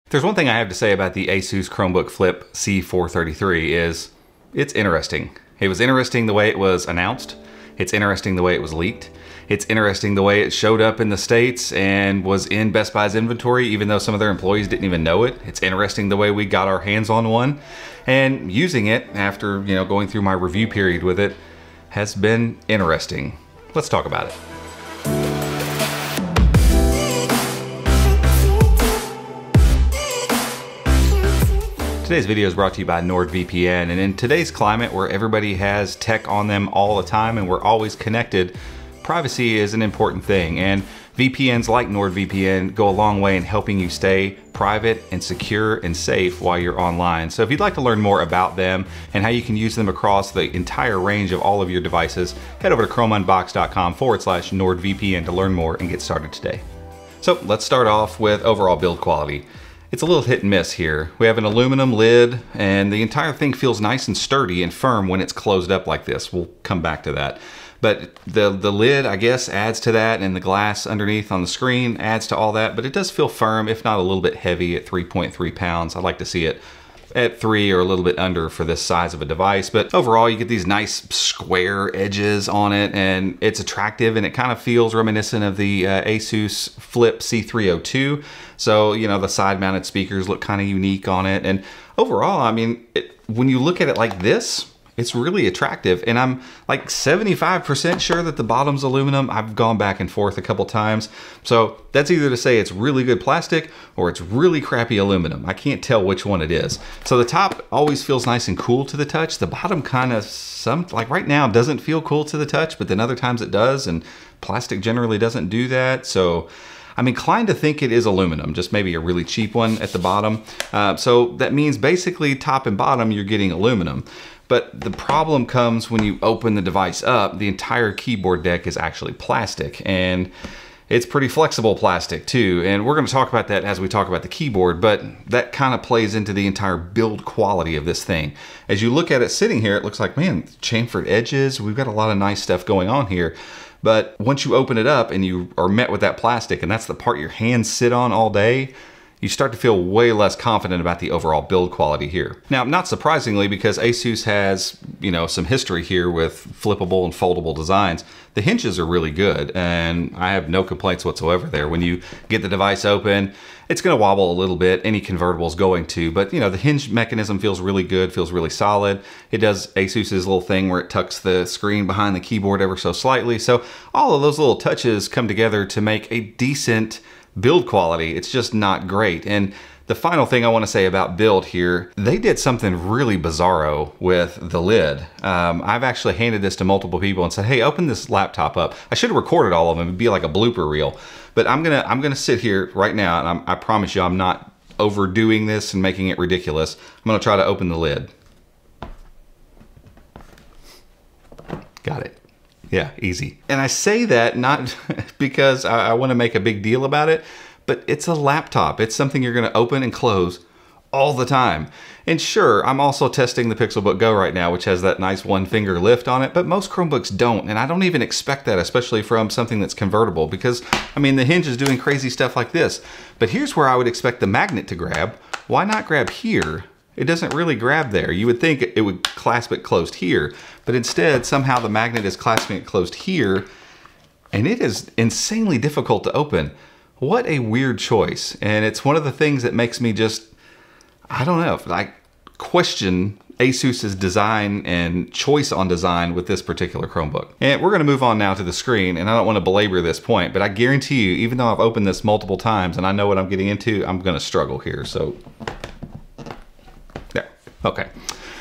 If there's one thing I have to say about the Asus Chromebook Flip C433 is it's interesting. It was interesting the way it was announced. It's interesting the way it was leaked. It's interesting the way it showed up in the States and was in Best Buy's inventory, even though some of their employees didn't even know it. It's interesting the way we got our hands on one. And using it after, going through my review period with it has been interesting. Let's talk about it. Today's video is brought to you by NordVPN, and in today's climate where everybody has tech on them all the time and we're always connected, privacy is an important thing, and VPNs like NordVPN go a long way in helping you stay private and secure and safe while you're online. So if you'd like to learn more about them and how you can use them across the entire range of all of your devices, head over to chromeunbox.com/NordVPN to learn more and get started today. So let's start off with overall build quality. It's a little hit and miss here. We have an aluminum lid and the entire thing feels nice and sturdy and firm when it's closed up like this. We'll come back to that. But the lid, I guess, adds to that, and the glass underneath on the screen adds to all that, but it does feel firm, if not a little bit heavy at 3.3 pounds. I'd like to see it at 3 or a little bit under for this size of a device. But overall, you get these nice square edges on it, and it's attractive, and it kind of feels reminiscent of the Asus Flip C302. So, the side-mounted speakers look kind of unique on it. And overall, I mean, when you look at it like this, it's really attractive, and I'm like 75% sure that the bottom's aluminum. I've gone back and forth a couple times. So that's either to say it's really good plastic or it's really crappy aluminum. I can't tell which one it is. So the top always feels nice and cool to the touch. The bottom kind of, like right now, doesn't feel cool to the touch, but then other times it does, and plastic generally doesn't do that. So I'm inclined to think it is aluminum, just maybe a really cheap one at the bottom. So that means basically top and bottom, you're getting aluminum. But the problem comes when you open the device up, the entire keyboard deck is actually plastic, and it's pretty flexible plastic too. And we're gonna talk about that as we talk about the keyboard, but that kind of plays into the entire build quality of this thing. As you look at it sitting here, it looks like, man, chamfered edges, we've got a lot of nice stuff going on here. But once you open it up and you are met with that plastic, and that's the part your hands sit on all day, you start to feel way less confident about the overall build quality here. Now, not surprisingly, because Asus has, some history here with flippable and foldable designs, the hinges are really good, and I have no complaints whatsoever there. When you get the device open, it's gonna wobble a little bit, any convertible is going to, but the hinge mechanism feels really good, feels really solid. It does Asus's little thing where it tucks the screen behind the keyboard ever so slightly. So all of those little touches come together to make a decent build quality. It's just not great. And the final thing I want to say about build here, they did something really bizarro with the lid. I've actually handed this to multiple people and said, hey, open this laptop up. I should have recorded all of them. It'd be like a blooper reel. But I'm gonna sit here right now, and I promise you I'm not overdoing this and making it ridiculous. I'm gonna try to open the lid. Got it. Yeah, easy. And I say that not because I want to make a big deal about it, but it's a laptop. It's something you're going to open and close all the time. And sure, I'm also testing the Pixelbook Go right now, which has that nice one finger lift on it, but most Chromebooks don't. And I don't even expect that, especially from something that's convertible, because I mean, the hinge is doing crazy stuff like this. But here's where I would expect the magnet to grab. Why not grab here? It doesn't really grab there. You would think it would clasp it closed here, but instead somehow the magnet is clasping it closed here, and it is insanely difficult to open. What a weird choice. And it's one of the things that makes me just, I don't know, like question Asus's design and choice on design with this particular Chromebook. And we're gonna move on now to the screen, and I don't wanna belabor this point, but I guarantee you, even though I've opened this multiple times and I know what I'm getting into, I'm gonna struggle here, so. Okay,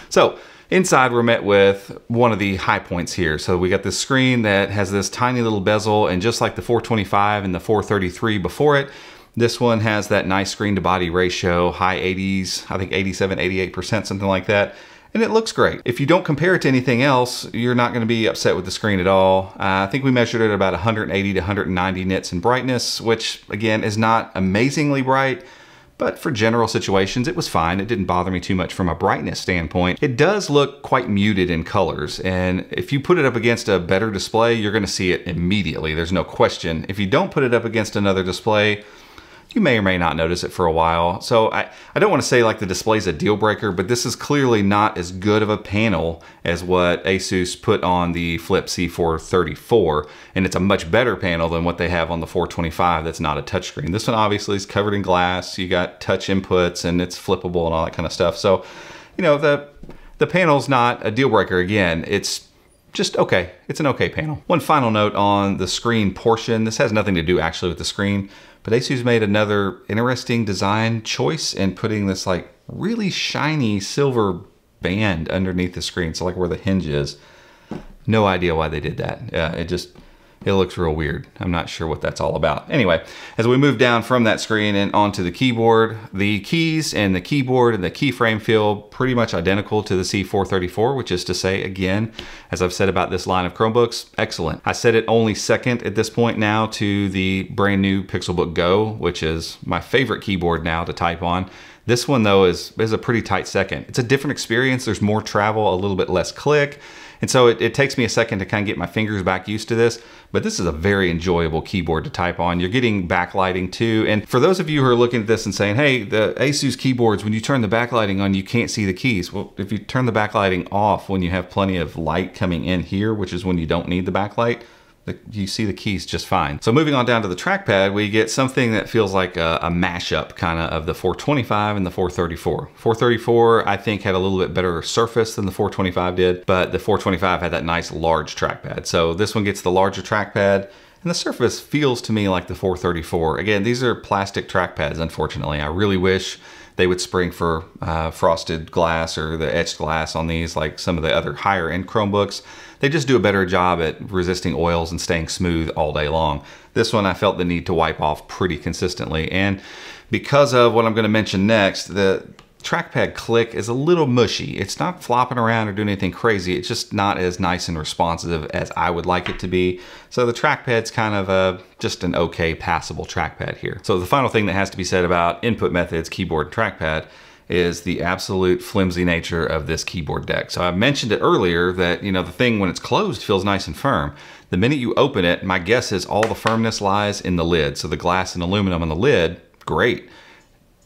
so inside we're met with one of the high points here. So we got this screen that has this tiny little bezel, and just like the 425 and the 433 before it, this one has that nice screen to body ratio, high 80s, I think 87, 88%, something like that. And it looks great. If you don't compare it to anything else, you're not gonna be upset with the screen at all. I think we measured it at about 180 to 190 nits in brightness, which again is not amazingly bright, but for general situations, it was fine. It didn't bother me too much from a brightness standpoint. It does look quite muted in colors, and if you put it up against a better display, you're gonna see it immediately, there's no question. If you don't put it up against another display, you may or may not notice it for a while. So I don't want to say like the display's a deal breaker, but this is clearly not as good of a panel as what Asus put on the Flip C434, and it's a much better panel than what they have on the 425 that's not a touchscreen. This one obviously is covered in glass, you got touch inputs, and it's flippable and all that kind of stuff. So, you know, the panel's not a deal breaker. Again, it's just okay. It's an okay panel. One final note on the screen portion. This has nothing to do actually with the screen, but Asus made another interesting design choice in putting this like really shiny silver band underneath the screen. So like where the hinge is. No idea why they did that. It looks real weird. I'm not sure what that's all about. Anyway, as we move down from that screen and onto the keyboard, the keys and the keyboard and the keyframe feel pretty much identical to the C434, which is to say, again, as I've said about this line of Chromebooks, excellent. I set it only second at this point now to the brand new Pixelbook Go, which is my favorite keyboard now to type on. This one though is a pretty tight second. It's a different experience. There's more travel, a little bit less click. And so it takes me a second to kind of get my fingers back used to this, but this is a very enjoyable keyboard to type on. You're getting backlighting too. And for those of you who are looking at this and saying, hey, the Asus keyboards, when you turn the backlighting on, you can't see the keys. Well, if you turn the backlighting off when you have plenty of light coming in here, which is when you don't need the backlight, you see the keys just fine. So moving on down to the trackpad, we get something that feels like a mashup kind of the 425 and the 434. 434, I think, had a little bit better surface than the 425 did, but the 425 had that nice large trackpad. So this one gets the larger trackpad, and the surface feels to me like the 434. Again, these are plastic trackpads, unfortunately. I really wish they would spring for frosted glass or the etched glass on these like some of the other higher end Chromebooks. They just do a better job at resisting oils and staying smooth all day long. This one I felt the need to wipe off pretty consistently. And because of what I'm going to mention next, the trackpad click is a little mushy. It's not flopping around or doing anything crazy. It's just not as nice and responsive as I would like it to be. So the trackpad's kind of just an okay passable trackpad here. So the final thing that has to be said about input methods, keyboard, and trackpad is the absolute flimsy nature of this keyboard deck. So I mentioned it earlier that, you know, the thing when it's closed feels nice and firm. The minute you open it, my guess is all the firmness lies in the lid. So the glass and aluminum on the lid, great.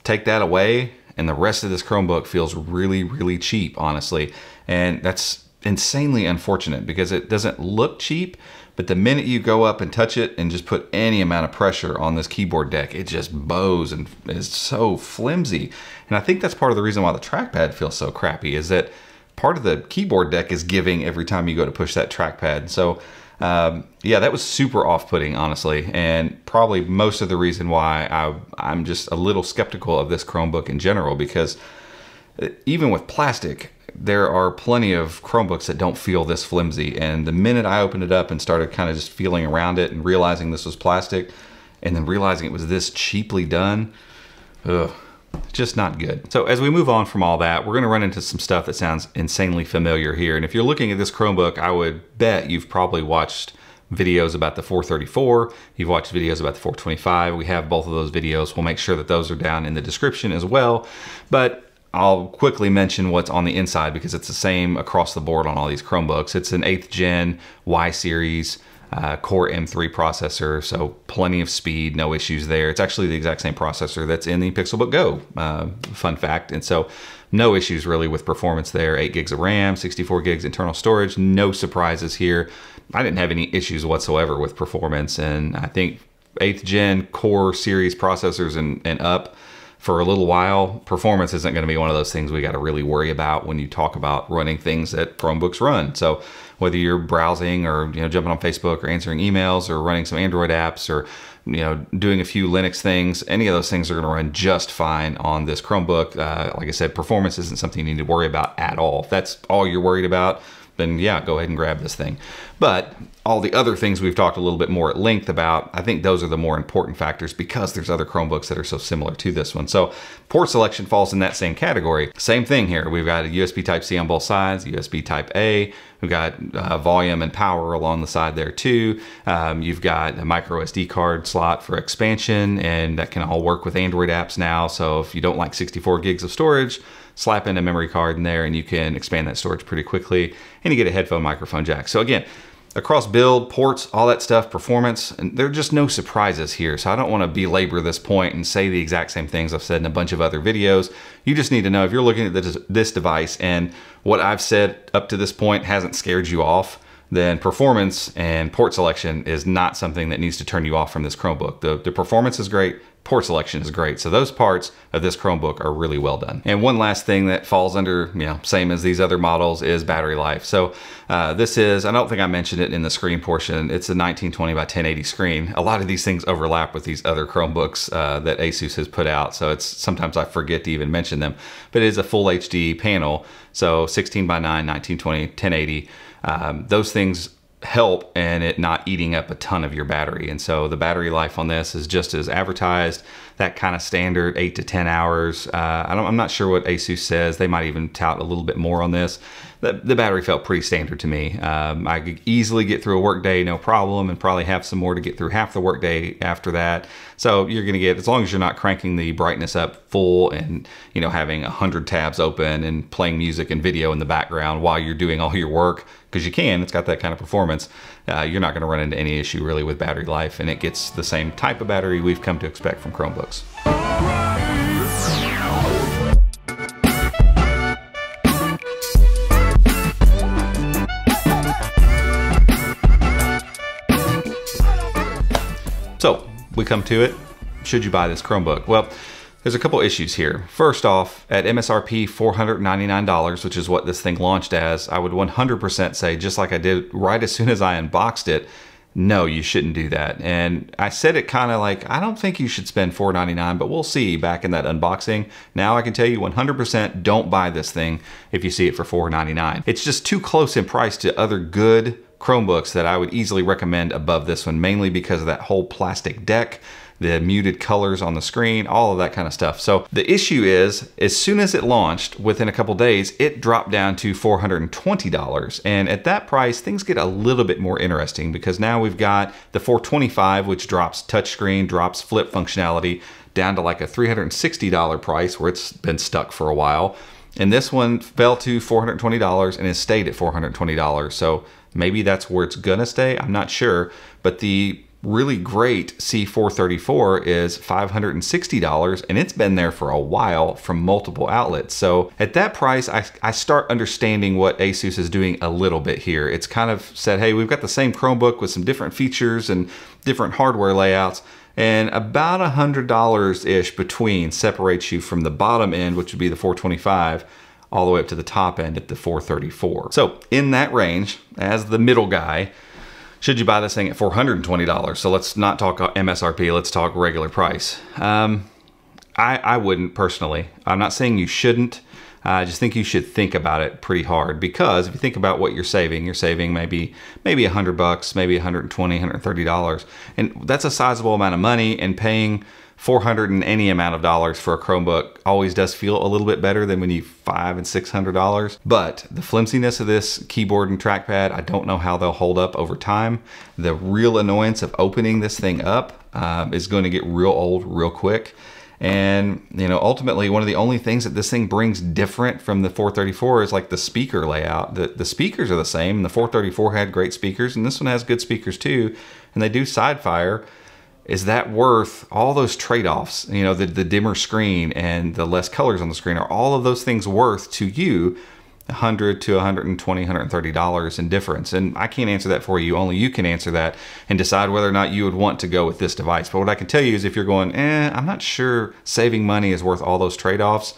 Take that away and the rest of this Chromebook feels really, really cheap, honestly. And that's insanely unfortunate because it doesn't look cheap, but the minute you go up and touch it and just put any amount of pressure on this keyboard deck, it just bows and is so flimsy. And I think that's part of the reason why the trackpad feels so crappy, is that part of the keyboard deck is giving every time you go to push that trackpad. So yeah, that was super off-putting, honestly, and probably most of the reason why I'm just a little skeptical of this Chromebook in general, because even with plastic, there are plenty of Chromebooks that don't feel this flimsy. And the minute I opened it up and started kind of just feeling around it and realizing this was plastic, and then realizing it was this cheaply done, ugh, just not good. So as we move on from all that, we're gonna run into some stuff that sounds insanely familiar here. And if you're looking at this Chromebook, I would bet you've probably watched videos about the 434, you've watched videos about the 425. We have both of those videos. We'll make sure that those are down in the description as well. But I'll quickly mention what's on the inside because it's the same across the board on all these Chromebooks. It's an 8th gen Y series Core M3 processor, so plenty of speed, no issues there. It's actually the exact same processor that's in the Pixelbook Go, fun fact. And so no issues really with performance there. 8 gigs of RAM, 64 gigs internal storage, no surprises here. I didn't have any issues whatsoever with performance, and I think 8th gen Core series processors and up, for a little while, performance isn't going to be one of those things we got to really worry about when you talk about running things that Chromebooks run. So whether you're browsing or jumping on Facebook or answering emails or running some Android apps or doing a few Linux things, any of those things are going to run just fine on this Chromebook. Like I said, performance isn't something you need to worry about at all. If that's all you're worried about, then yeah, go ahead and grab this thing. But all the other things we've talked a little bit more at length about, I think those are the more important factors because there's other Chromebooks that are so similar to this one. So port selection falls in that same category. Same thing here. We've got a USB Type-C on both sides, USB Type-A. We've got volume and power along the side there too. You've got a micro SD card slot for expansion, and that can all work with Android apps now. So if you don't like 64 gigs of storage, slap in a memory card in there and you can expand that storage pretty quickly, and you get a headphone microphone jack. So again, across build, ports, all that stuff, performance, and there are just no surprises here. So I don't want to belabor this point and say the exact same things I've said in a bunch of other videos. You just need to know if you're looking at this device and what I've said up to this point hasn't scared you off, then performance and port selection is not something that needs to turn you off from this Chromebook. The performance is great, port selection is great. So those parts of this Chromebook are really well done. And one last thing that falls under, same as these other models, is battery life. So this is, I don't think I mentioned it in the screen portion, it's a 1920 by 1080 screen. A lot of these things overlap with these other Chromebooks that Asus has put out. So it's sometimes I forget to even mention them, but it is a full HD panel. So 16 by 9, 1920, 1080. Those things help in it not eating up a ton of your battery. And so the battery life on this is just as advertised, that kind of standard 8 to 10 hours. I'm not sure what Asus says. They might even tout a little bit more on this. The battery felt pretty standard to me. I could easily get through a work day, no problem, and probably have some more to get through half the work day after that. So you're gonna get, as long as you're not cranking the brightness up full and having 100 tabs open and playing music and video in the background while you're doing all your work, because you can, it's got that kind of performance, you're not gonna run into any issue really with battery life, and it gets the same type of battery we've come to expect from Chromebooks. So we come to it, should you buy this Chromebook? Well, there's a couple issues here. First off, at MSRP $499, which is what this thing launched as, I would 100% say, just like I did right as soon as I unboxed it, no, you shouldn't do that. And I said it kind of like, I don't think you should spend $499, but we'll see back in that unboxing. Now I can tell you 100% don't buy this thing if you see it for $499. It's just too close in price to other good Chromebooks that I would easily recommend above this one, mainly because of that whole plastic deck, the muted colors on the screen, all of that kind of stuff. So the issue is, as soon as it launched, within a couple days, it dropped down to $420. And at that price, things get a little bit more interesting, because now we've got the $425, which drops touchscreen, drops flip functionality, down to like a $360 price where it's been stuck for a while. And this one fell to $420 and has stayed at $420. So maybe that's where it's gonna stay, I'm not sure. But the really great C434 is $560, and it's been there for a while from multiple outlets. So at that price, I start understanding what Asus is doing a little bit here. It's kind of said, hey, we've got the same Chromebook with some different features and different hardware layouts, and about $100-ish between separates you from the bottom end, which would be the 425, all the way up to the top end at the 434. So in that range, as the middle guy, should you buy this thing at $420? So let's not talk MSRP, let's talk regular price. I wouldn't personally. I'm not saying you shouldn't. I just think you should think about it pretty hard, because if you think about what you're saving maybe $100, maybe $120, $130. And that's a sizable amount of money, and paying $400 and any amount of dollars for a Chromebook always does feel a little bit better than when you $500 and $600. But the flimsiness of this keyboard and trackpad, I don't know how they'll hold up over time. The real annoyance of opening this thing up is going to get real old real quick. And ultimately, one of the only things that this thing brings different from the 434 is like the speaker layout. The speakers are the same, and the 434 had great speakers, and this one has good speakers too, and they do side fire. Is that worth all those trade-offs? The dimmer screen and the less colors on the screen, are all of those things worth to you $100 to $120, $130 in difference? And I can't answer that for you. Only you can answer that and decide whether or not you would want to go with this device. But what I can tell you is, if you're going, I'm not sure saving money is worth all those trade-offs,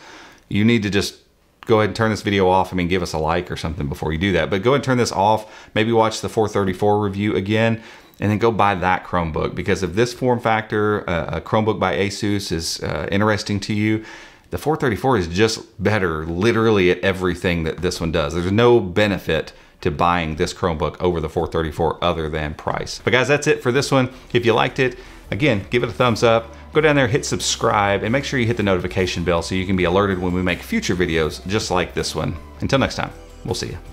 you need to just go ahead and turn this video off. Give us a like or something before you do that. But go ahead and turn this off. Maybe watch the 434 review again, and then go buy that Chromebook. Because if this form factor, a Chromebook by Asus, is interesting to you, the 434 is just better literally at everything that this one does. There's no benefit to buying this Chromebook over the 434 other than price. But guys, that's it for this one. If you liked it, again, give it a thumbs up. Go down there, hit subscribe, and make sure you hit the notification bell so you can be alerted when we make future videos just like this one. Until next time, we'll see you.